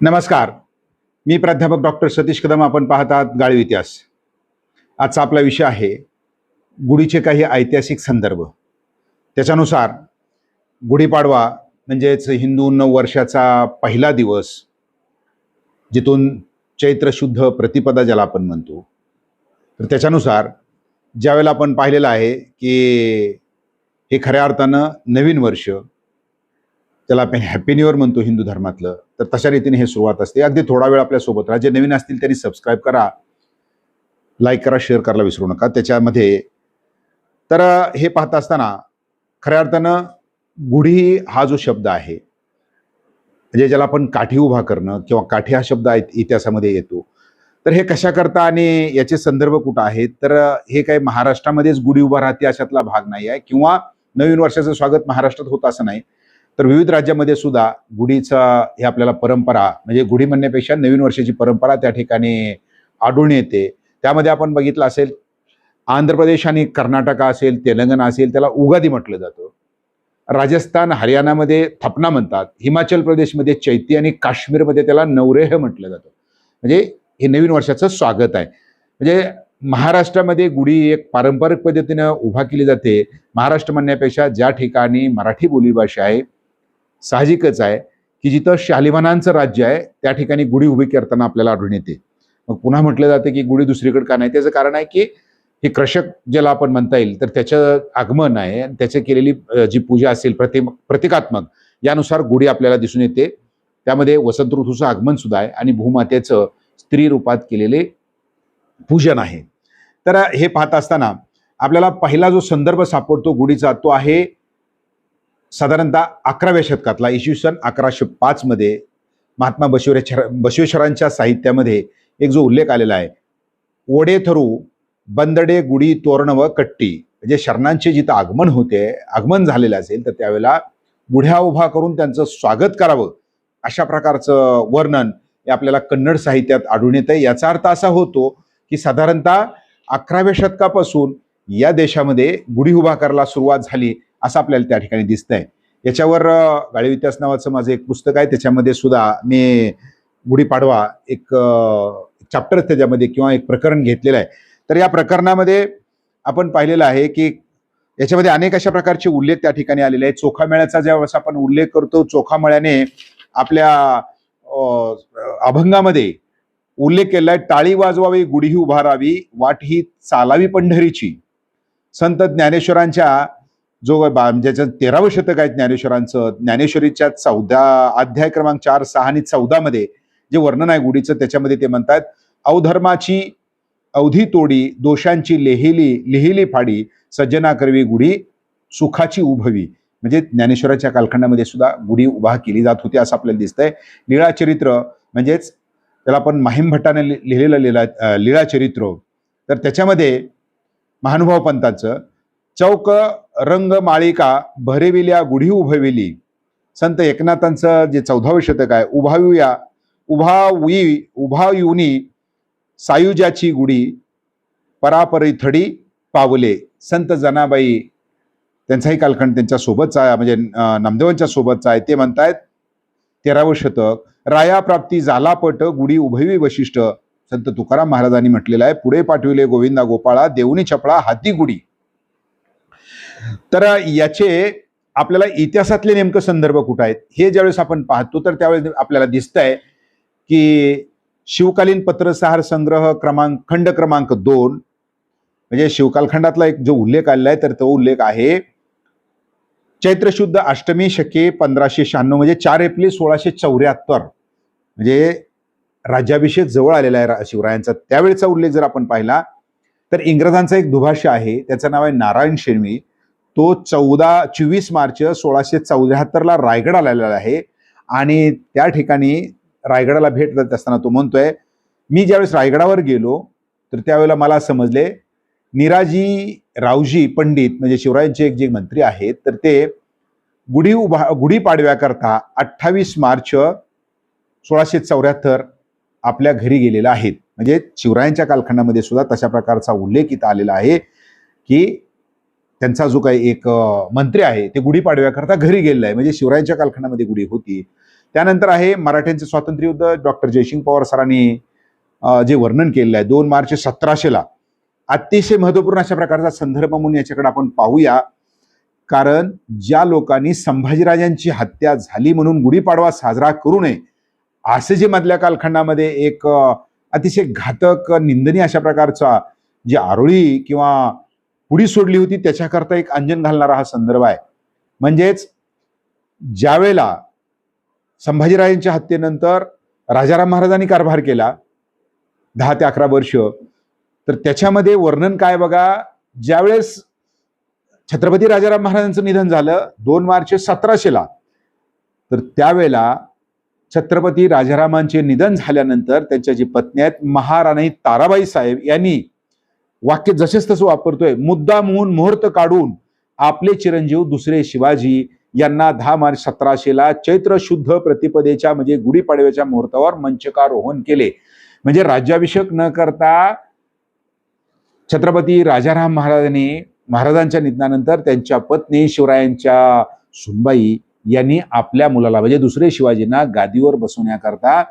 नमस्कार. मी प्राध्यापक डॉक्टर सतीश कदम. आपण पाहत आहात गाळीव इतिहास. आजचा आपला विषय आहे गुढीचे काही ऐतिहासिक संदर्भ. त्याच्यानुसार गुढीपाडवा म्हणजेच हिंदू नववर्षाचा पहिला दिवस, जिथून चैत्र शुद्ध प्रतिपदा ज्याला आपण म्हणतो, तर त्याच्यानुसार ज्यावेळेला आपण पाहिलेलं आहे की हे खऱ्या अर्थानं नवीन वर्ष, त्याला आपण हॅपी न्यू इयर म्हणतो हिंदू धर्मातलं, तर तशा रीतीने हे सुरुवात असते. अगदी थोडा वेळ आपल्यासोबत राहा. जे नवीन असतील त्यांनी सबस्क्राईब करा, लाईक करा, शेअर करायला विसरू नका त्याच्यामध्ये. तर हे पाहत असताना खऱ्या अर्थानं गुढी हा जो शब्द आहे, म्हणजे ज्याला आपण काठी उभा करणं किंवा काठी हा शब्द इतिहासामध्ये येतो, तर हे कशाकरता आणि याचे संदर्भ कुठं आहेत, तर हे काही महाराष्ट्रामध्येच गुढी उभा राहते अशातला भाग नाही आहे, किंवा नवीन वर्षाचं स्वागत महाराष्ट्रात होतं असं नाही. तर विविध राज्यामध्ये सुद्धा गुढीचा हे आपल्याला परंपरा, म्हणजे गुढी म्हणण्यापेक्षा नवीन वर्षाची परंपरा त्या ठिकाणी आढळून येते. त्यामध्ये आपण बघितलं असेल, आंध्र प्रदेश आणि कर्नाटक असेल, तेलंगणा असेल, त्याला उगादी म्हटलं जातं. राजस्थान, हरियाणामध्ये थपना म्हणतात. हिमाचल प्रदेशमध्ये चैती आणि काश्मीरमध्ये त्याला नवरेह म्हटलं जातं. म्हणजे हे नवीन वर्षाचं स्वागत आहे. म्हणजे महाराष्ट्रामध्ये गुढी एक पारंपरिक पद्धतीनं उभा केली जाते. महाराष्ट्र म्हणण्यापेक्षा ज्या ठिकाणी मराठी बोलीभाषा आहे, साहजिकच आहे की जिथं शालिवाहनांचं राज्य आहे त्या ठिकाणी गुढी उभी करताना आपल्याला आढळून येते. मग पुन्हा म्हटलं जातं की गुढी दुसरीकडे का नाही? त्याचं कारण आहे की हे कृषक ज्याला आपण म्हणता येईल, तर त्याचं आगमन आहे आणि त्याची केलेली जी पूजा असेल प्रतिकात्मक, यानुसार गुढी आपल्याला दिसून येते. त्यामध्ये वसंत ऋतूचं आगमन सुद्धा आहे आणि भूमातेचं स्त्री रूपात केलेले पूजन आहे. तर हे पाहत असताना आपल्याला पहिला जो संदर्भ सापडतो गुढीचा, तो आहे साधारणतः 11व्या शतकातला. इसवी सन 1105 मध्ये महात्मा बसवेश्वरांच्या साहित्यामध्ये एक जो उल्लेख आलेला आहे, ओढे थरू बंदडे गुढी तोरण व कट्टी, म्हणजे शरणांचे जिथं आगमन झालेलं असेल तर त्यावेळेला गुढ्या उभा करून त्यांचं स्वागत करावं, अशा प्रकारचं वर्णन हे आपल्याला कन्नड साहित्यात आढळून येतं. याचा अर्थ असा होतो की साधारणतः 11व्या शतकापासून या देशामध्ये गुढी उभा करायला सुरुवात झाली असं आपल्याला त्या ठिकाणी दिसतंय. याच्यावर गाळीव इतिहास नावाचं माझं एक पुस्तक आहे, त्याच्यामध्ये सुद्धा मी गुढीपाडवा एक चॅप्टर त्याच्यामध्ये किंवा एक प्रकरण घेतलेलं आहे. तर या प्रकरणामध्ये आपण पाहिलेलं आहे की याच्यामध्ये अनेक अशा प्रकारचे उल्लेख त्या ठिकाणी आलेले आहेत. चोखामेळ्याचा ज्यावेळेस आपण उल्लेख करतो, चोखामेळ्याने आपल्या अभंगामध्ये उल्लेख केलाय, टाळी वाजवावी गुढी उभारावी, वाट ही चालावी पंढरीची. संत ज्ञानेश्वरांच्या जो ज्याचं 13वं शतक आहे ज्ञानेश्वरांचं, ज्ञानेश्वरीच्या 14 अध्याय क्रमांक 4, 6 आणि 14 मध्ये जे वर्णन आहे गुढीचं, त्याच्यामध्ये ते म्हणतात, अवधर्माची अवधी तोडी, दोषांची लिहिली फाडी, सज्जना करवी गुढी सुखाची उभवी. म्हणजे ज्ञानेश्वराच्या कालखंडामध्ये सुद्धा गुढी उभा केली जात होती असं आपल्याला दिसतंय. लीळाचरित्र म्हणजेच त्याला आपण माहीम भट्टाने लिहिलेलं लीळाचरित्र, तर त्याच्यामध्ये महानुभाव पंथाचं चौक रंग माळिका भरविल्या गुढी उभविली. संत एकनाथांचं जे 14वं शतक आहे, उभायुनी सायुजाची गुढी परापरी थडी पावले. संत जनाबाई त्यांचाही कालखंड त्यांच्या सोबतचा आहे, म्हणजे नामदेवांच्या सोबतचा आहे. ते म्हणतायत 13वं शतक, राया प्राप्ती झाला पट गुढी उभवी वशिष्ठ. संत तुकाराम महाराजांनी म्हटलेलं आहे, पुढे पाठविले गोविंदा गोपाळा देऊनी चपळा हाती गुढी. तर याचे आपल्याला इतिहासातले नेमकं संदर्भ कुठं आहेत हे ज्यावेळेस आपण पाहतो, तर त्यावेळेस आपल्याला दिसतंय की शिवकालीन पत्रसहार संग्रह खंड क्रमांक 2, म्हणजे शिवकालखंडातला एक जो उल्लेख आलेला आहे, तर तो उल्लेख आहे चैत्र शुद्ध अष्टमी शके 1596, म्हणजे 4 एप्रिल 1674, म्हणजे राज्याभिषेक जवळ आलेला आहे शिवरायांचा. त्यावेळेचा उल्लेख जर आपण पाहिला तर इंग्रजांचा एक दुभाष्य आहे, त्याचं नाव आहे नारायण शेणवी. तो 24 मार्च 1674ला रायगडाला आलेला आहे आणि त्या ठिकाणी रायगडाला भेट देत असताना तो म्हणतोय, मी ज्यावेळेस रायगडावर गेलो तर त्यावेळेला मला समजले निराजी रावजी पंडित, म्हणजे शिवरायांचे एक जे मंत्री आहेत, तर ते गुढीपाडव्याकरता 28 मार्च 1674 आपल्या घरी गेलेले आहेत. म्हणजे शिवरायांच्या कालखंडामध्ये सुद्धा तशा प्रकारचा उल्लेख इथं आलेला आहे की त्यांचा जो काही एक मंत्री आहे ते गुढीपाडव्याकरता घरी गेलेला आहे. म्हणजे शिवरायांच्या कालखंडामध्ये गुढी होती. त्यानंतर आहे मराठ्यांचे स्वातंत्र्य युद्ध. डॉक्टर जयसिंग पवार सरांनी जे वर्णन केलेलं आहे 2 मार्च 1700ला, अतिशय महत्वपूर्ण अशा प्रकारचा संदर्भ म्हणून याच्याकडे आपण पाहूया. कारण ज्या लोकांनी संभाजीराजांची हत्या झाली म्हणून गुढीपाडवा साजरा करू नये असे जे मधल्या कालखंडामध्ये एक अतिशय घातक निंदनीय अशा प्रकारचा जी आरोळी किंवा पुढी सोडली होती त्याच्याकरता एक अंजन घालणारा हा संदर्भ आहे. म्हणजेच ज्यावेळेला संभाजीराजांच्या हत्येनंतर राजाराम महाराजांनी कारभार केला 10 ते 11 वर्ष, तर त्याच्यामध्ये वर्णन काय बघा. ज्यावेळेस छत्रपती राजाराम महाराजांचं निधन झालं 2 मार्च 1700ला, तर त्यावेळेला छत्रपती राजारामांचे निधन झाल्यानंतर त्यांच्या जी पत्नी आहेत महाराणी ताराबाई साहेब यांनी वाक्य जसेच तसं वापरतोय, मुद्दामहून मुहूर्त काढून आपले चिरंजीव दुसरे शिवाजी यांना 10 मार्च 1700ला चैत्र शुद्ध प्रतिपदेच्या म्हणजे गुढीपाडव्याच्या मुहूर्तावर मंचकारोहण केले. म्हणजे राज्याभिषेक न करता छत्रपती राजाराम महाराजांच्या निधनानंतर त्यांच्या पत्नी शिवरायांच्या सुनबाई यांनी आपल्या मुलाला म्हणजे दुसरे शिवाजींना गादीवर बसवण्याकरता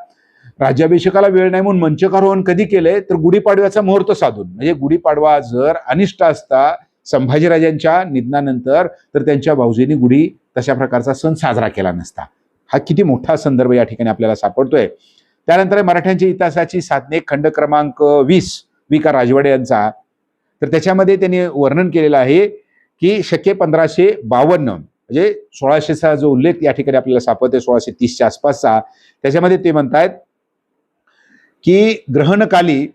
राज्याभिषेकाला वेळ नाही म्हणून मंचकारोहण कधी केलंय तर गुढीपाडव्याचा मुहूर्त साधून. म्हणजे गुढीपाडवा जर अनिष्ट असता संभाजीराजांच्या निधनानंतर तर त्यांच्या भाऊजींनी गुढी तशा प्रकारचा सण साजरा केला नसता. हा किती मोठा संदर्भ या ठिकाणी आपल्याला सापडतोय. त्यानंतर मराठ्यांच्या इतिहासाची साधने खंड क्रमांक 20 विका राजवाडे यांचा, तर त्याच्यामध्ये त्यांनी वर्णन केलेलं आहे की शके 1552 म्हणजे 1600चा जो उल्लेख या ठिकाणी आपल्याला सापडते 1630च्या आसपासचा, त्याच्यामध्ये ते म्हणतायत की ग्रहणकाली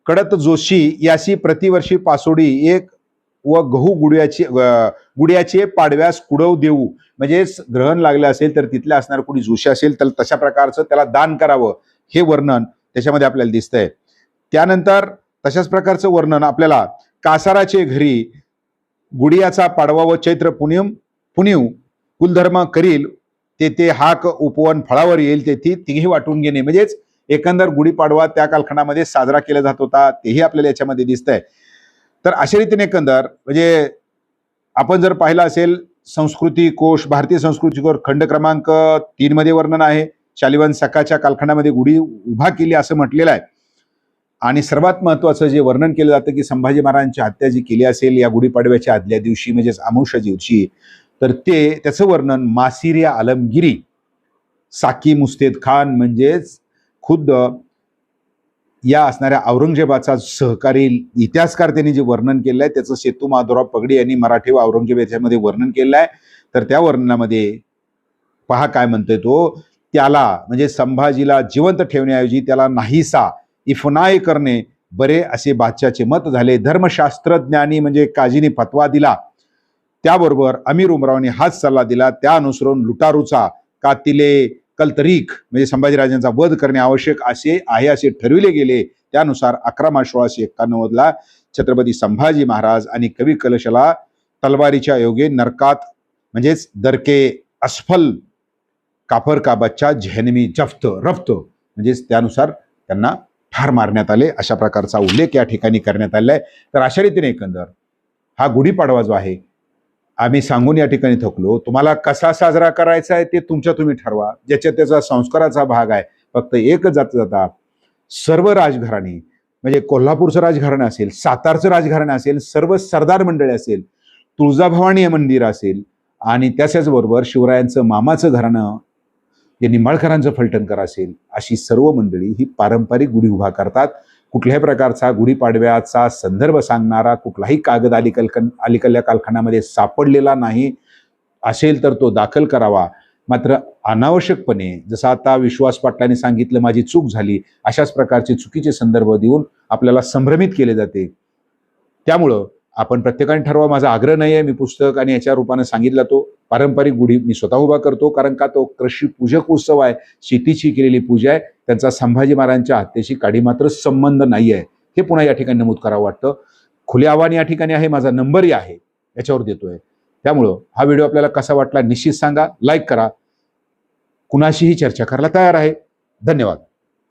कडत जोशी यासी प्रतिवर्षी पासोडी एक व गहू गुड्याचे पाडव्यास कुडव देऊ. म्हणजे ग्रहण लागलं असेल तर तिथल्या असणार कोणी जोशी असेल तर तशा प्रकारचं त्याला दान करावं हे वर्णन त्याच्यामध्ये आपल्याला दिसतंय. त्यानंतर तशाच प्रकारचं वर्णन आपल्याला कासाराचे घरी गुडियाचा पाडवा व चैत्र पुनिव कुलधर्म करील ते हाक उपवन फळावर येईल तेथी तिघे वाटून घेणे. म्हणजेच एकंदर गुढीपाडवा त्या कालखंडामध्ये साजरा केला जात होता तेही आपल्याला याच्यामध्ये दिसतंय. तर अशा रीतीने एकंदर म्हणजे आपण जर पाहिलं असेल संस्कृती कोश भारतीय संस्कृती कोश खंड क्रमांक 3 मध्ये वर्णन आहे. शालिवाहन शकाच्या कालखंडामध्ये गुढी उभा केली असं म्हटलेलं आहे. आणि सर्वात महत्वाचं जे वर्णन केलं जातं की संभाजी महाराजांची हत्या जी केली असेल या गुढीपाडव्याच्या आदल्या दिवशी म्हणजेच अमावस्या दिवशी, तर त्याचं वर्णन मासिर आलमगिरी साकी मुस्तेद खान म्हणजेच खुद्द या असणाऱ्या औरंगजेबाचा सहकारी इतिहासकार त्यांनी जे वर्णन केलं आहे त्याचं सेतू माधवराव पगडी यांनी मराठी व औरंगजेब याच्यामध्ये वर्णन केलं आहे. तर त्या वर्णनामध्ये पहा काय म्हणतोय तो, त्याला म्हणजे संभाजीला जिवंत ठेवण्याऐवजी त्याला नाहीसा इफनाय करणे बरे असे बादशाहचे मत झाले. धर्मशास्त्रज्ञानी म्हणजे काजीने फतवा दिला, त्याबरोबर अमीर उमरावने हाच सल्ला दिला. त्या अनुसरून लुटारूचा कातिले कलतरीक म्हणजे संभाजीराजांचा वध करणे आवश्यक असे ठरविले गेले. त्यानुसार 11 मार्च 1691ला छत्रपती संभाजी महाराज आणि कवी कलशला तलवारीच्या योगे नरकात म्हणजेच दरके अस्फल काफर का बच्चा जहनमी जफ्त रफ्त म्हणजेच त्यानुसार त्यांना ठार मारण्यात आले. अशा प्रकारचा उल्लेख या ठिकाणी करण्यात आलेला आहे. तर अशा रीतीने एकंदर हा गुढीपाडवा जो आहे आम्ही सांगून या ठिकाणी थकलो. तुम्हाला कसा साजरा करायचा आहे ते तुम्ही ठरवा, ज्याच्या त्याचा संस्काराचा भाग आहे. फक्त एकच जाता सर्व राजघराणी म्हणजे कोल्हापूरचं राजघराणं असेल, सातारचं राजघराणं असेल, सर्व सरदार मंडळी असेल, तुळजाभवानी मंदिर असेल आणि त्याच्याचबरोबर शिवरायांचं मामाचं घराणं जे निंबाळकरांचं फलटणकर असेल, अशी सर्व मंडळी ही पारंपरिक गुढी उभा करतात. कुठल्याही प्रकारचा गुढीपाडव्याचा संदर्भ सांगणारा कुठलाही कागद अलीकडल्या कालखंडामध्ये सापडलेला नाही. असेल तर तो दाखल करावा. मात्र अनावश्यकपणे जसं आता विश्वास पाटलांनी सांगितलं माझी चूक झाली, अशाच प्रकारचे चुकीचे संदर्भ देऊन आपल्याला संभ्रमित केले जाते. त्यामुळं आपण प्रत्येकाने ठरवा. माझा आग्रह नाही आहे, मी पुस्तक आणि याच्या रूपाने सांगितलं तो पारंपरिक गुढी मी स्वतः उभा करतो, कारण का तो कृषी पूजक उत्सव आहे, शेतीची केलेली पूजा आहे. त्यांचा संभाजी महाराजांच्या हत्येशी काडी मात्र संबंध नाही आहे, हे पुन्हा या ठिकाणी नमूद करावं वाटतं. खुले आव्हान या ठिकाणी आहे, माझा नंबरही आहे याच्यावर देतोय. त्यामुळं हा व्हिडिओ आपल्याला कसा वाटला निश्चित सांगा, लाईक करा. कुणाशीही चर्चा करायला तयार आहे. धन्यवाद.